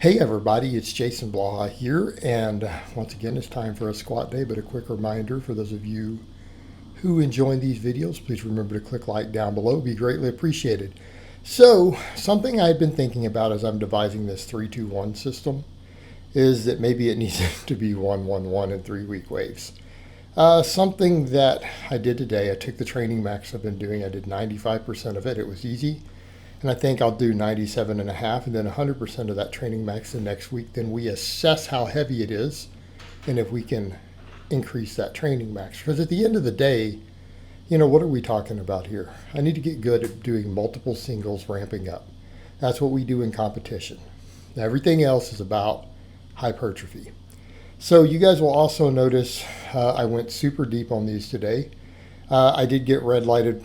Hey everybody, it's Jason Blaha here, and once again it's time for a squat day, but a quick reminder for those of you who enjoy these videos, please remember to click like down below, it'd be greatly appreciated. So, something I've been thinking about as I'm devising this 3-2-1 system is that maybe it needs to be 1-1-1 in 3-week waves. Something that I did today, I took the training max I've been doing, I did 95% of it, it was easy. And I think I'll do 97 and a half and then 100% of that training max the next week. Then we assess how heavy it is and if we can increase that training max. Because at the end of the day, what are we talking about here? I need to get good at doing multiple singles ramping up. That's what we do in competition. Now, everything else is about hypertrophy. So you guys will also notice I went super deep on these today. I did get red lighted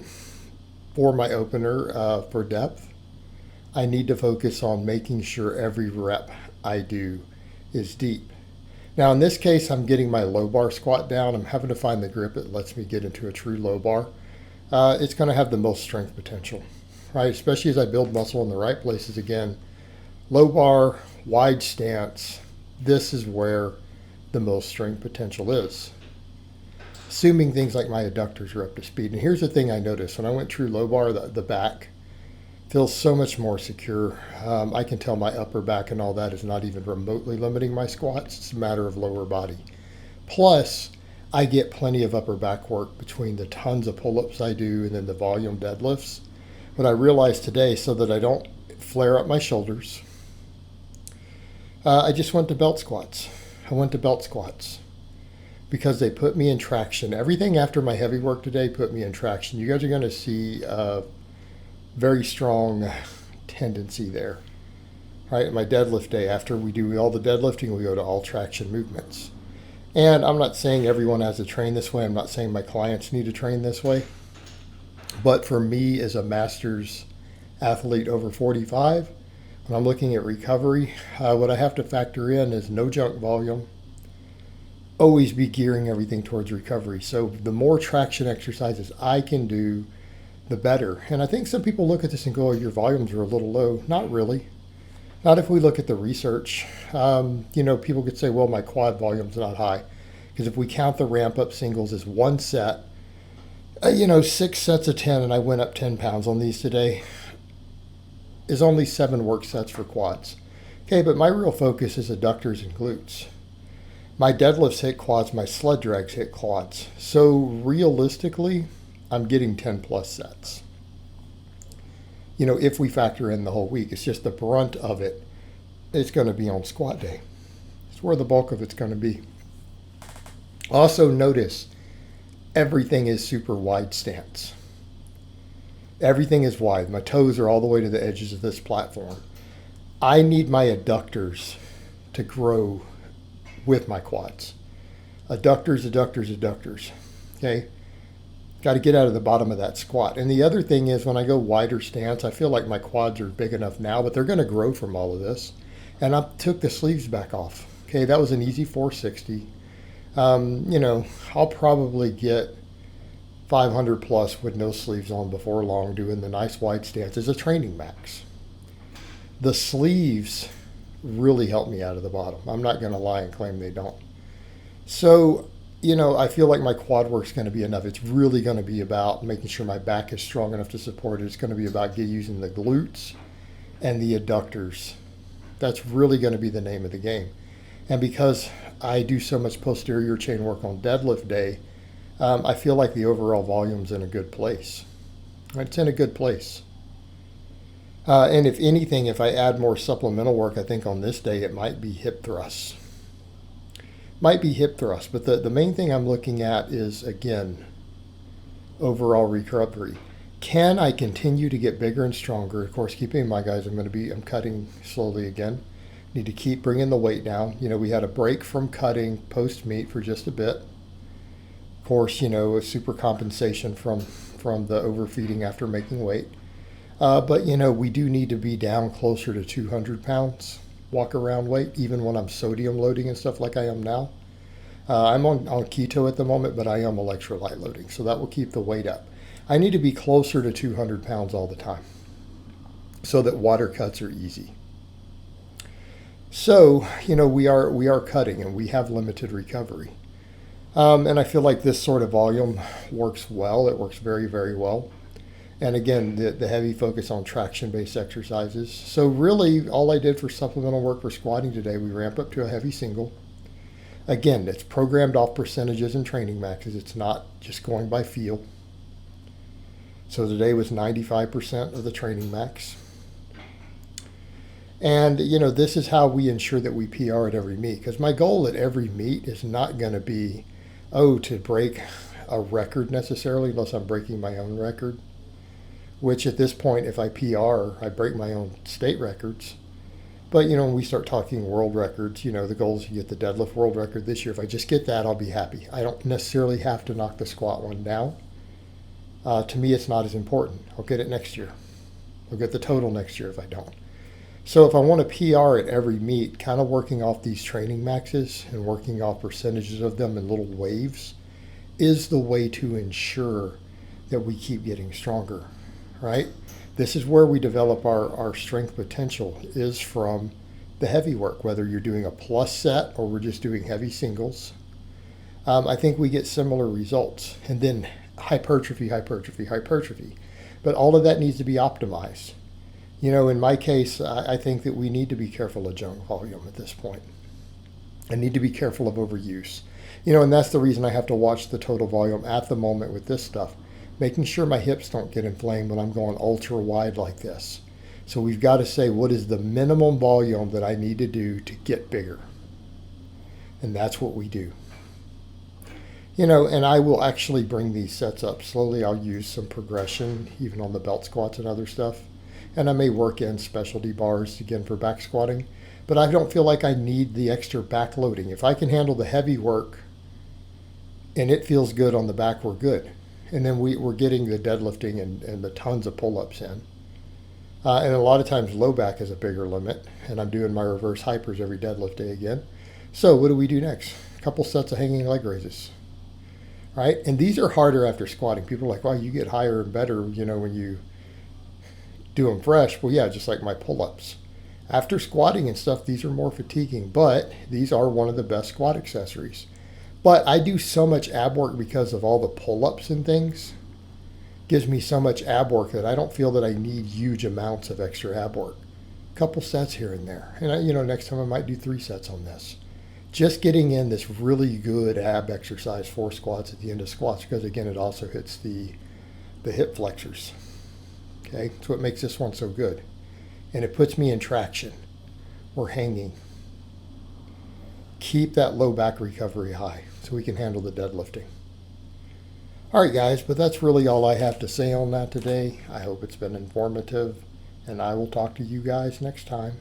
for my opener for depth. I need to focus on making sure every rep I do is deep. Now in this case, I'm getting my low bar squat down. I'm having to find the grip that lets me get into a true low bar. It's going to have the most strength potential, right? Especially as I build muscle in the right places again. Low bar, wide stance, this is where the most strength potential is. Assuming things like my adductors are up to speed. And here's the thing I noticed. When I went true low bar, the back feels so much more secure. I can tell my upper back and all that is not even remotely limiting my squats. It's a matter of lower body. Plus, I get plenty of upper back work between the tons of pull-ups I do and then the volume deadlifts. What I realized today, so that I don't flare up my shoulders, I just went to belt squats. Because they put me in traction. Everything after my heavy work today put me in traction. You guys are going to see a very strong tendency there. Right, my deadlift day, after we do all the deadlifting, we go to all traction movements. And I'm not saying everyone has to train this way. I'm not saying my clients need to train this way. But for me as a master's athlete over 45, when I'm looking at recovery, what I have to factor in is no junk volume. Always be gearing everything towards recovery. So the more traction exercises I can do, the better. And I think some people look at this and go, oh, your volumes are a little low. Not really. Not if we look at the research. People could say, well, my quad volume's not high. Because if we count the ramp up singles as one set, 6 sets of 10, and I went up 10 pounds on these today, is only 7 work sets for quads. Okay, but my real focus is adductors and glutes. My deadlifts hit quads, my sled drags hit quads. So realistically, I'm getting 10 plus sets. If we factor in the whole week, it's just the brunt of it. It's going to be on squat day. It's where the bulk of it's going to be. Also notice, everything is super wide stance. Everything is wide. My toes are all the way to the edges of this platform. I need my adductors to grow with my quads. Adductors. Okay? Got to get out of the bottom of that squat. And the other thing is when I go wider stance, I feel like my quads are big enough now, but they're going to grow from all of this. And I took the sleeves back off. Okay, that was an easy 460. I'll probably get 500 plus with no sleeves on before long doing the nice wide stance as a training max. The sleeves really help me out of the bottom. I'm not going to lie and claim they don't. So, I feel like my quad work's going to be enough. It's really going to be about making sure my back is strong enough to support it. It's going to be about using the glutes and the adductors. That's really going to be the name of the game. And because I do so much posterior chain work on deadlift day, I feel like the overall volume's in a good place. It's in a good place. And if anything, if I add more supplemental work, I think on this day it might be hip thrusts. But the main thing I'm looking at is, again, overall recovery. Can I continue to get bigger and stronger? Of course, keeping in mind, guys, I'm cutting slowly again. Need to keep bringing the weight down. We had a break from cutting post-meet for just a bit. Of course, a super compensation from the overfeeding after making weight. But we do need to be down closer to 200 pounds walk around weight, even when I'm sodium loading and stuff like I am now. I'm on keto at the moment, but I am electrolyte loading, so that will keep the weight up. I need to be closer to 200 pounds all the time so that water cuts are easy. So, we are cutting and we have limited recovery. And I feel like this sort of volume works well. It works very, very well. And again, the heavy focus on traction-based exercises. So really, all I did for supplemental work for squatting today, we ramp up to a heavy single. Again, it's programmed off percentages and training maxes. It's not just going by feel. So today was 95% of the training max. And, this is how we ensure that we PR at every meet. Because my goal at every meet is not going to be, to break a record necessarily, unless I'm breaking my own record. Which at this point, if I PR, I break my own state records. But, when we start talking world records, the goal is to get the deadlift world record this year. If I just get that, I'll be happy. I don't necessarily have to knock the squat one down. To me, it's not as important. I'll get it next year. I'll get the total next year if I don't. So if I want to PR at every meet, kind of working off these training maxes and working off percentages of them in little waves is the way to ensure that we keep getting stronger, right? This is where we develop our strength potential, is from the heavy work, whether you're doing a plus set or we're just doing heavy singles. I think we get similar results. And then hypertrophy. But all of that needs to be optimized. In my case, I think that we need to be careful of junk volume at this point. I need to be careful of overuse. And that's the reason I have to watch the total volume at the moment with this stuff, making sure my hips don't get inflamed when I'm going ultra wide like this. So we've got to say, what is the minimum volume that I need to do to get bigger? And that's what we do. And I will actually bring these sets up slowly. I'll use some progression, even on the belt squats and other stuff. And I may work in specialty bars again for back squatting. But I don't feel like I need the extra back loading. If I can handle the heavy work and it feels good on the back, we're good. And then we're getting the deadlifting and the tons of pull-ups in. And a lot of times low back is a bigger limit. And I'm doing my reverse hypers every deadlift day again. So what do we do next? A couple sets of hanging leg raises. Right? And these are harder after squatting. People are like, well, you get higher and better, when you do them fresh. Well, yeah, just like my pull-ups. After squatting and stuff, these are more fatiguing, but these are one of the best squat accessories. But I do so much ab work because of all the pull-ups and things. Gives me so much ab work that I don't feel that I need huge amounts of extra ab work. A couple sets here and there. And, next time I might do 3 sets on this. Just getting in this really good ab exercise for squats at the end of squats, because again, it also hits the hip flexors. Okay, that's what makes this one so good. And it puts me in traction. We're hanging. Keep that low back recovery high so we can handle the deadlifting. All right, guys, but that's really all I have to say on that today. I hope it's been informative, and I will talk to you guys next time.